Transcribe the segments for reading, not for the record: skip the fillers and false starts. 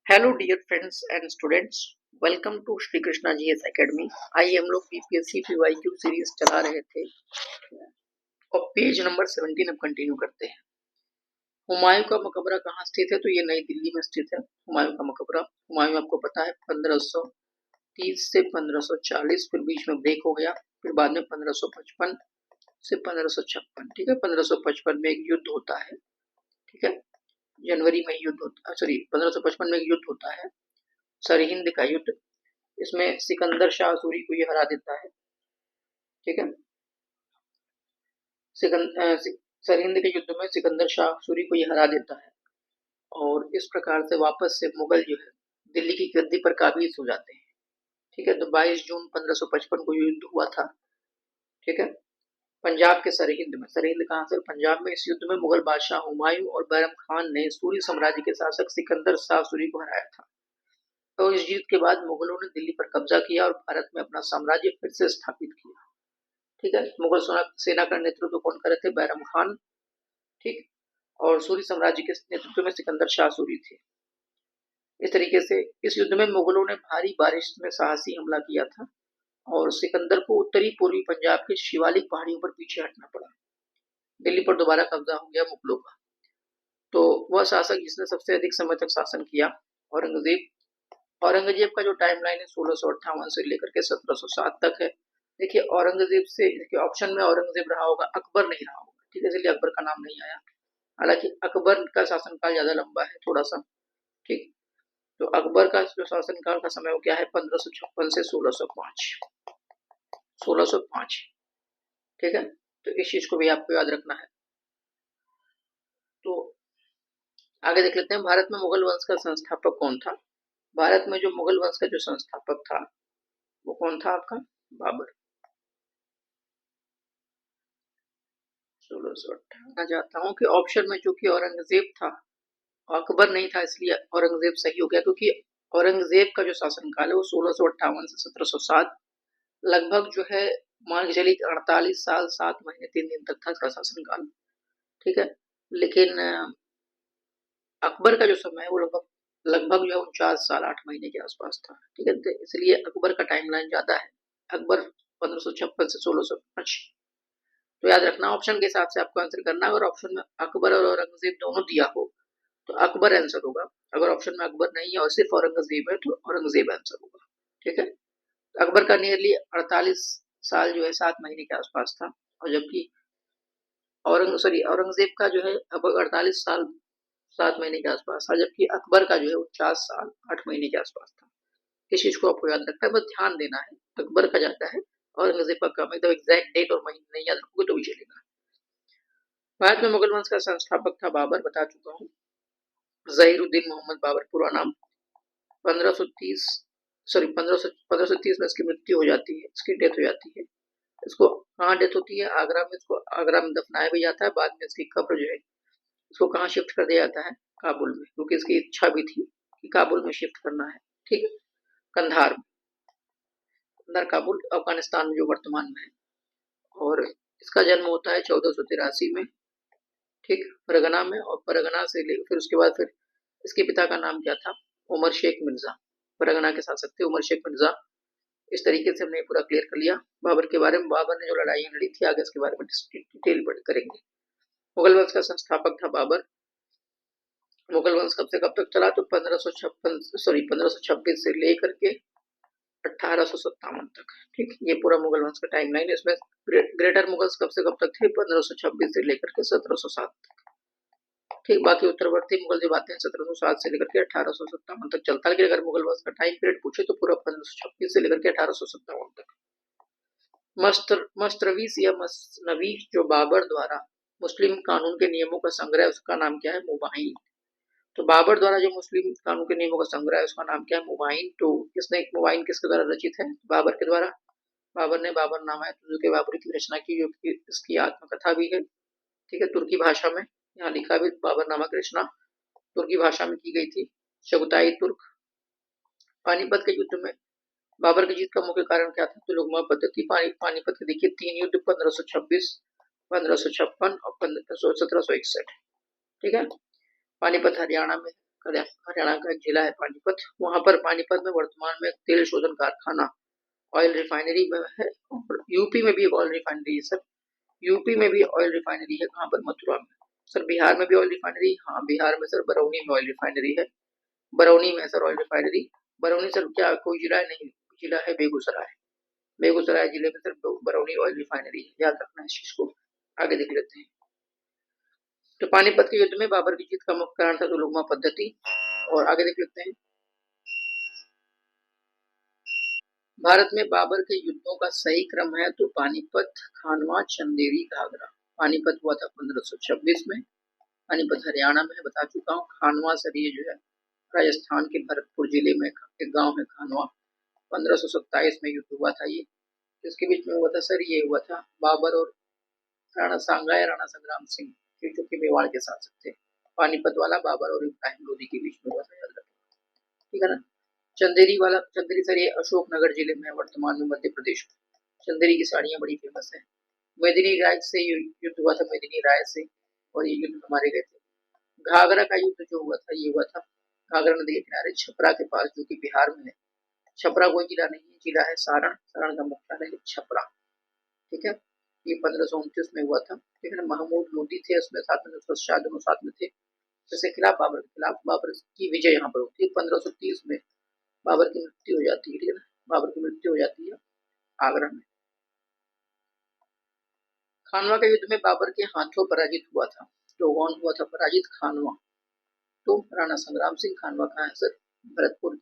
Hello dear friends and students, welcome to Shri Krishna GS academy. आइए हम लोग बीपीएससी पीवाईक्यू सीरीज चला रहे थे और पेज नंबर 17 अब कंटिन्यू करते हैं। हुमायूं का मकबरा कहाँ स्थित है? तो ये नई दिल्ली में स्थित है हुमायूं का मकबरा। हुमायूं आपको पता है 1530 से 1540, फिर बीच में ब्रेक हो गया, फिर बाद में 1555 से 1556। ठीक है, 1555 में एक युद्ध होता है। ठीक है, जनवरी में युद्ध होता है, सॉरी 1555 में एक युद्ध होता है, सरहिंद का युद्ध। इसमें सिकंदर शाह सूरी को ये हरा देता है। ठीक है, सरहिंद के युद्ध में सिकंदर शाह सूरी को ये हरा देता है और इस प्रकार से वापस से मुगल जो है दिल्ली की गद्दी पर काबिज हो जाते हैं। ठीक है, तो 22 जून 1555 को युद्ध हुआ था। ठीक है, पंजाब के सरहिंद में, सरहिंद कहाँ से? पंजाब में। इस युद्ध में मुगल बादशाह हुमायूं और बैरम खान ने सूरी साम्राज्य के शासक सिकंदर शाह सूरी को हराया था। तो इस जीत के बाद मुगलों ने दिल्ली पर कब्जा किया और भारत में अपना साम्राज्य फिर से स्थापित किया। ठीक है, मुगल सेना का नेतृत्व कौन कर रहे थे? बैरम खान। ठीक, और सूरी साम्राज्य के नेतृत्व में सिकंदर शाह सूरी थे। इस तरीके से इस युद्ध में मुगलों ने भारी बारिश में साहसी हमला किया था और सिकंदर को उत्तरी पूर्वी पंजाब के शिवालिक पहाड़ियों पर पीछे हटना पड़ा। दिल्ली पर दोबारा कब्जा हो गया मुगलों का। तो वह शासक जिसने सबसे अधिक समय तक शासन किया, औरंगजेब। औरंगजेब का जो टाइमलाइन है 1658 से लेकर के 1707 तक है। देखिए, औरंगजेब से देखिए ऑप्शन में औरंगजेब रहा होगा, अकबर नहीं रहा होगा। ठीक है, इसलिए अकबर का नाम नहीं आया। हालांकि अकबर का शासनकाल ज्यादा लंबा है थोड़ा सा। ठीक, तो अकबर का जो शासनकाल का समय वो क्या है? 1556 से 1605। 1605। ठीक है, तो इस चीज को भी आपको याद रखना है। तो आगे देख लेते हैं, भारत में मुगल वंश का संस्थापक कौन था? भारत में जो मुगल वंश का जो संस्थापक था वो कौन था आपका? बाबर। 1658। चाहता हूँ कि ऑप्शन में चूंकि औरंगजेब था, अकबर नहीं था, इसलिए औरंगजेब सही हो गया, क्योंकि औरंगजेब का जो शासनकाल है वो 1658 से 1707 लगभग जो है, मान के चलिए 48 साल 7 महीने 3 दिन तक था इसका शासनकाल। ठीक है, लेकिन अकबर का जो समय है वो लगभग लगभग जो है 49 साल 8 महीने के आसपास था। ठीक है, तो इसलिए अकबर का टाइमलाइन ज्यादा है। अकबर 1556 से 1605। तो याद रखना, ऑप्शन के हिसाब से आपको आंसर करना है। अगर ऑप्शन में अकबर और औरंगजेब दोनों दिया हो तो अकबर आंसर होगा। अगर ऑप्शन में अकबर नहीं है और सिर्फ औरंगजेब है तो औरंगजेब आंसर होगा। ठीक है, अकबर का नियरली 48 साल जो है 7 महीने के आसपास था, और जबकि औरंगजेब का जो है अब 48 साल 7 महीने के आसपास था, जबकि अकबर का जो है 49 साल 8 महीने के आसपास था। इस चीज को आपको याद रखना है, बस ध्यान देना है। अकबर का ज्यादा है, औरंगजेब का कम। एकदम एग्जैक्ट डेट और महीने नहीं याद रखोगे तो भी चलेगा। भारत में मुगल वंश का संस्थापक था बाबर, बता चुका हूँ। जहीरुद्दीन मोहम्मद बाबर पूरा नाम। 1530 सॉरी 1530 में इसकी मृत्यु हो जाती है, इसकी डेथ हो जाती है। इसको कहाँ डेथ होती है? आगरा में। इसको आगरा में दफनाया भी जाता है। बाद में इसकी कब्र जो है इसको कहाँ शिफ्ट कर दिया जाता है? काबुल में, क्योंकि इसकी इच्छा भी थी कि काबुल में शिफ्ट करना है। ठीक है, कंधार में। कंधार काबुल अफगानिस्तान में जो वर्तमान में है। और इसका जन्म होता है 1483 में। ठीक, परगना में। और परगना से ले फिर उसके बाद फिर इसके पिता का नाम क्या था? उमर शेख मिर्जा। परगना के शासक थे उमर शेख मिर्जा। इस तरीके से हमने पूरा क्लियर कर लिया बाबर के बारे में। बाबर ने जो लड़ाइयां लड़ी थी आगे इसके बारे में डिटेल करेंगे। मुगल वंश का संस्थापक था बाबर। मुगल वंश कब से कब तक चला? तो 1526 से लेकर के 1857 तक। ठीक, ये पूरा मुगल वंश का टाइमलाइन है। इसमें ग्रेटर मुगल्स कब से कब तक थे? 1526 से लेकर के 1707 तक। ठीक, बाकी उत्तरवर्ती मुगल जब आते हैं 1707 से लेकर के 1857 तक चलता है। लेकिन अगर मुगल वंश का टाइम पीरियड पूछे तो पूरा 1526 से लेकर के 1857 तक। मस्तरवीस या मसनवी जो बाबर द्वारा मुस्लिम कानून के नियमों का संग्रह, उसका नाम क्या है? मुबाइन। तो बाबर द्वारा जो मुस्लिम कानून के नियमों का संग्रह है उसका नाम क्या है? मुबाइन। तो इसने मुबाइन किसके द्वारा रचित है? बाबर के द्वारा। बाबर ने बाबरनामा के बाबरी की रचना की, जो कि इसकी आत्मकथा भी है। ठीक है, तुर्की भाषा में। यहाँ लिखा भी बाबरनामा की रचना तुर्की भाषा में की गई थी। चगताई तुर्क। पानीपत के युद्ध में बाबर की जीत का मुख्य कारण क्या था? तो लोकमत पद्धति। पानीपत के देखिए 3 युद्ध, 1526, 1556 और 1761। ठीक है, पानीपत हरियाणा में, हरियाणा का एक जिला है पानीपत। वहां पर पानीपत में वर्तमान में तेल शोधन कारखाना, ऑयल रिफाइनरी है। और यूपी में भी एक ऑयल रिफाइनरी है सर। यूपी में भी ऑयल रिफाइनरी है। कहाँ पर? मथुरा में। सर बिहार में भी ऑयल रिफाइनरी? हाँ, बिहार में सर बरौनी में ऑयल रिफाइनरी है। बरौनी में sir oil refinery. Barauni sir क्या कोई जिला नहीं, जिला है बेगूसराय। बेगूसराय जिले में सर बरौनी ऑयल रिफाइनरी है। याद रखना है इस चीज को। आगे देख लेते हैं। तो पानीपत के युद्ध में बाबर की जीत का मुख्य कारण था दुलुगमा पद्धति। और आगे देख लेते हैं। भारत में बाबर के युद्धों का सही क्रम है तो पानीपत, खानवा, चंदेरी, घाघरा। पानीपत हुआ था 1526 में। पानीपत हरियाणा में बता चुका हूँ। खानवा सर ये जो है राजस्थान के भरतपुर जिले में एक गांव है खानवा। 1527 में युद्ध हुआ था ये। इसके बीच में हुआ था सर, ये हुआ था बाबर और राणा सांगा या राणा संग्राम सिंह, जो कि मेवाड़ के शासक थे। पानीपत वाला बाबर और इब्राहिम लोदी के बीच में हुआ था, याद रखना। ठीक है ना। चंदेरी वाला, चंदेरी सर ये अशोकनगर जिले में वर्तमान में मध्य प्रदेश में। चंदेरी की साड़ियां बड़ी फेमस है। मेदिनी राय से युद्ध हुआ था, मेदिनी राय से, और ये युद्ध में मारे गए थे। घाघरा का युद्ध जो हुआ था ये हुआ था घाघरा नदी के किनारे छपरा के पास, जो कि बिहार में है। छपरा कोई जिला नहीं है, जिला है सारण। सारण का मुख्यालय है छपरा। ठीक है। ये 1529 में हुआ था। ठीक है ना। महमूद लोदी थे उसमें साथ में, नुसरत शाह दोनों साथ में थे। इसके खिलाफ बाबर के खिलाफ बाबर की विजय यहाँ पर होती है 1530 में। बाबर की मृत्यु हो जाती है। ठीक है ना। बाबर की मृत्यु हो जाती है आगरा में। खानवा के युद्ध में बाबर के हाथों पराजित हुआ था। तो कौन हुआ था पराजित? खानवा। तो राणा संग्राम सिंह। खानवा कहाँ है सर? भरतपुर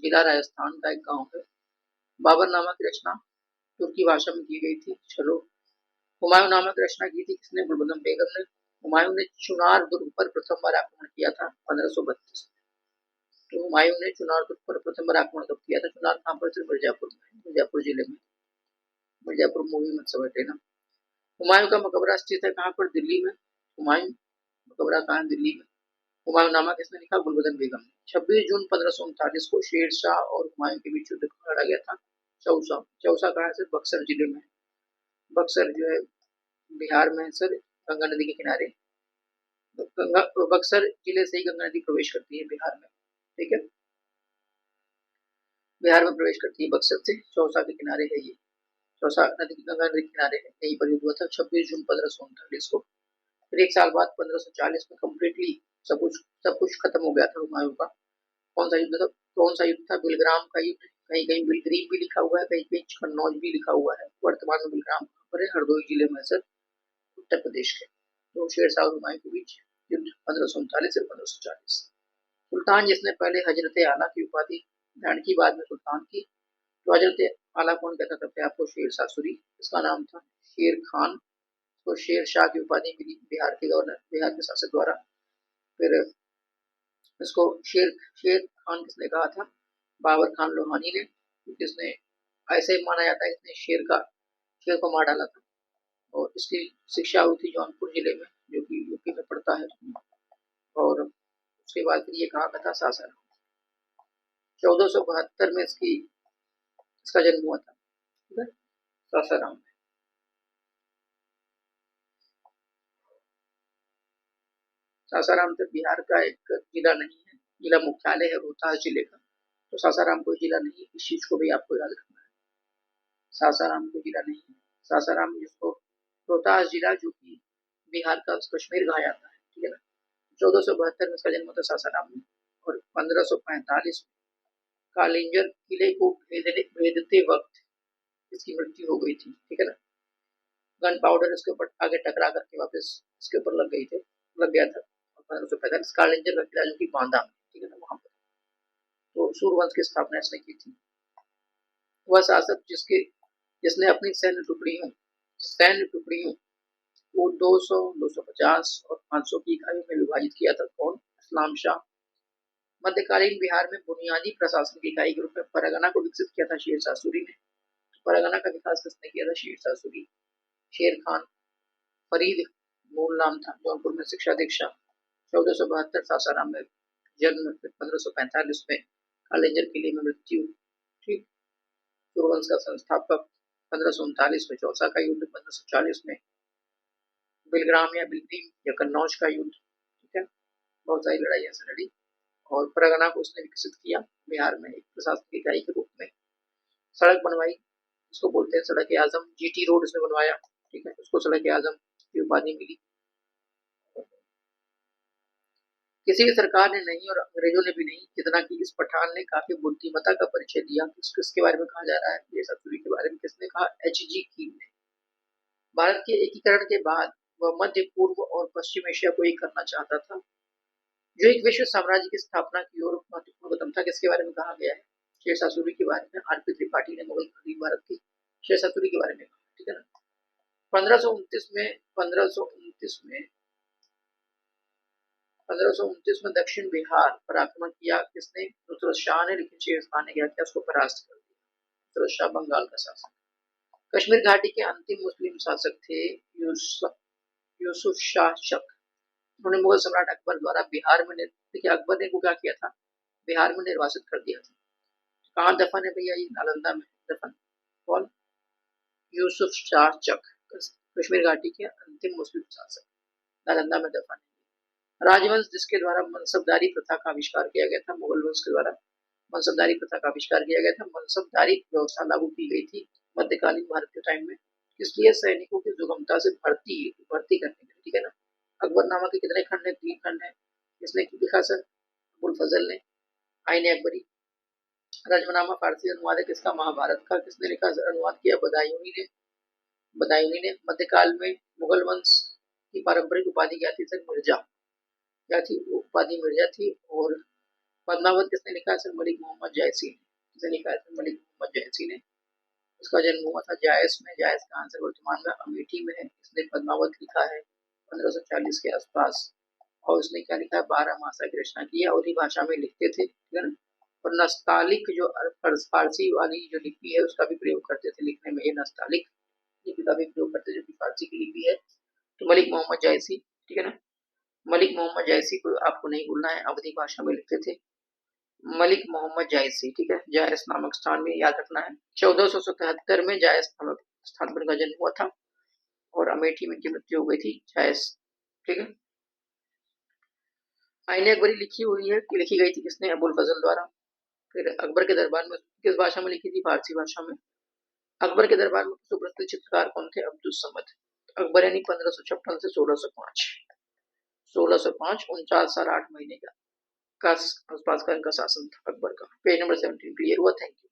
जिला राजस्थान का एक गांव है। बाबरनामा की रचना तुर्की भाषा में की गई थी। चलो। हुमायूं नामा की रचना की थी किसने? गुलबदन बेगम ने। हुमायूं ने चुनार दुर्ग पर प्रथम बार आक्रमण किया था 1532 में। तो हुमायूं ने चुनार दुर्ग पर प्रथम बार आक्रमण कब किया था? चुनार कहाँ पर? सिर्फ मिर्जापुर में, मिर्जापुर जिले में। मिर्जापुर मूवी मत समझ लेना। हुमायूं का मकबरा स्थित है कहाँ पर? दिल्ली में। हुमायूं मकबरा कहाँ है? दिल्ली में। हुमायूं नामा किसने लिखा? गुलबदन बेगम ने। 26 जून 1539 को शेर शाह और हुमायूं के बीच युद्ध लड़ा गया था चौसा। चौसा कहाँ है सर? बक्सर जिले में। बक्सर जो है बिहार में है सर, गंगा नदी के किनारे। गंगा, बक्सर जिले से ही गंगा नदी प्रवेश करती है बिहार में। ठीक है। बिहार में प्रवेश करती है बक्सर से। चौसा के किनारे है ये। चौसा नदी, गंगा नदी के किनारे है। यहीं पर युद्ध हुआ था 26 जून 1539 को। फिर एक साल बाद 1540 में कम्प्लीटली सब कुछ खत्म हो गया था हुमायूं का। कौन सा युद्ध था? कौन सा युद्ध था? बिलग्राम का युद्ध। कहीं कहीं बिलग्रीम भी लिखा हुआ है, कहीं कहीं कन्नौज भी लिखा हुआ है। वर्तमान में बिलग्राम कहाँ पर है? हरदोई जिले में सर, उत्तर प्रदेश के। तो शेर शाह और हुमायूं के बीच युद्ध 1539 से 1540। सुल्तान जिसने पहले हजरत आला की उपाधि धारण की, बाद में सुल्तान की। तो हजरत आला कौन कहता था आपको? शेर शाह सूरी। इसका नाम था शेर खान। तो शेर शाह की उपाधि मिली बिहार के गवर्नर, बिहार के शासक द्वारा। फिर इसको शेर शेर खान किसने कहा था? बाबर खान लोहानी ने। जिसने, ऐसे माना जाता है इसने शेर को मार डाला था। और इसकी शिक्षा हुई थी जौनपुर जिले में, जो कि यूपी में पड़ता है। और उसके बाद फिर ये कहा का था सासाराम। 1472 में इसका जन्म हुआ था। ठीक है। सासाराम में। सासाराम तो बिहार का एक जिला नहीं है, जिला मुख्यालय है रोहतास जिले का। तो सासाराम कोई जिला नहीं है, इस चीज को भी आपको याद रखना है। सासाराम कोई जिला नहीं है। सासाराम जिसको रोहतास जिला, जो कि बिहार का कश्मीर कहा जाता है। ठीक है ना। 1472 में इसका जन्म होता है सासाराम में। और 1545 में कालिंजर किले को भेदते वक्त इसकी मृत्यु हो गई थी। ठीक है ना। गन पाउडर इसके ऊपर आगे टकरा करके वापस इसके ऊपर लग गया था। 1545 कालिंजर का किला, जो कि बांदा में। ठीक है ना, वहां पर। तो सूर्यवंश की स्थापना इसने की थी। वह शासक जिसने अपनी सैन्य टुकड़ियों को 200, 250 और 500 की इकाइयों में विभाजित किया था। कौन? इस्लाम शाह। मध्यकालीन बिहार में बुनियादी प्रशासनिक इकाई के रूप में परगना को विकसित किया था शेरशाह सूरी ने। परगना का विकास किसने किया था? शेरशाह सूरी। शेर खान फरीद मूल नाम था। जौनपुर में शिक्षा दीक्षा। 1472 सासाराम में जन्म। 1545 में कालिंजर किले में मृत्यु। ठीक। सूर्यवंश का संस्थापक। 1539 में चौसा का युद्ध। 1540 में बिलग्राम या बिलग्रीम या कन्नौज का युद्ध। ठीक है। बहुत सारी लड़ाइयां से लड़ी। और परगना को उसने विकसित किया बिहार में एक प्रशासनिक इकाई के रूप में। सड़क बनवाई, इसको बोलते हैं सड़क आजम, जीटी रोड इसमें बनवाया, ठीक है, उसको सड़क आजम की उपाधि मिली। किसी भी सरकार ने नहीं और अंग्रेजों ने भी नहीं, जितना कि इस पठान ने काफी बुद्धिमत्ता का परिचय दिया। किसके बारे में कहा जा रहा है, ये सतपुरी के बारे में किसने कहा, एच.जी. कील ने। भारत के एकीकरण के बाद वह मध्य पूर्व और पश्चिम एशिया को एक करना चाहता था, जो एक विश्व साम्राज्य की स्थापना की ओर महत्वपूर्ण कदम था। किसके बारे में कहा गया है, शेरशाह सूरी के बारे में। आर.पी. त्रिपाठी ने मुगल कालीन भारत की शेरशाह सूरी के बारे में कहा, ठीक है ना। 1529 में 1529 में दक्षिण बिहार पर आक्रमण किया किसने, नुसरत शाह ने, लेकिन शेर खान ने क्या किया, उसको परास्त कर दिया। नुसरत शाह बंगाल का शासक। कश्मीर घाटी के अंतिम मुस्लिम शासक थे यूसुफ शाह शक। उन्होंने मुगल सम्राट अकबर द्वारा बिहार में, देखिए अकबर ने क्या किया था, बिहार में निर्वासित कर दिया था। कहाँ दफन है भैया, ये नालंदा में दफन। कौन, यूसुफ शाह चक, कश्मीर घाटी के अंतिम मुस्लिम शासक, नालंदा में दफन। राजवंश जिसके द्वारा मनसबदारी प्रथा का आविष्कार किया गया था, मुगल वंश के द्वारा मनसबदारी प्रथा का आविष्कार किया गया था। मनसबदारी व्यवस्था लागू की गई थी मध्यकालीन भारत के टाइम में, इसलिए सैनिकों की सुगमता से भर्ती करने के लिए, ठीक है ना। अकबरनामा के कितने खंड है, 3 खंड है। इसने लिखा सर, अबुल फजल ने। आईने अकबरी। रजमनामा फारसी अनुवाद है किसका, महाभारत का। किसने लिखा सर, अनुवाद किया बदायूनी ने। मध्यकाल में मुगल वंश की पारंपरिक उपाधि क्या थी सर, मिर्जा, क्या थी उपाधि, मिर्जा थी। और पद्मावत किसने लिखा है सर, मलिक मोहम्मद जायसी ने। किसने लिखा है सर, मलिक मोहम्मद जायसी ने। उसका जन्म हुआ था जायस में। जायस का आंसर वर्तमान में अमेठी में है। इसने पद्मावत लिखा है 1540 के आसपास। और उसने क्या लिखा है, 12 मासा की रचना की है, अवधी भाषा में लिखते थे, ठीक है ना। और नस्तालिक जो फारसी वाली जो लिपि है उसका भी प्रयोग करते थे लिखने में, ये नस्तालिक लिपि का भी प्रयोग करते, जो कि फारसी की लिपि है। तो मलिक मोहम्मद जायसी, ठीक है ना। मलिक मोहम्मद जायसी को आपको नहीं भूलना है, अवधी भाषा में लिखते थे, मलिक मोहम्मद जायसी, ठीक है। जायस नामक स्थान में याद रखना है। 1477 में जायस नामक स्थान पर इनका जन्म हुआ था और अमेठी में इनकी मृत्यु हो गई थी, जायस, ठीक है। आईने अकबरी लिखी गई थी किसने, अबुल फजल द्वारा। फिर अकबर के दरबार में किस भाषा में लिखी थी, फारसी भाषा में। अकबर के दरबार में सुप्रसिद्ध चित्रकार कौन थे, अब्दुल समद। अकबर यानी 1556 से 1605, 49 साल 8 महीने का आसपास का इनका शासन था अकबर का। पेज नंबर 17 क्लियर हुआ, थैंक यू।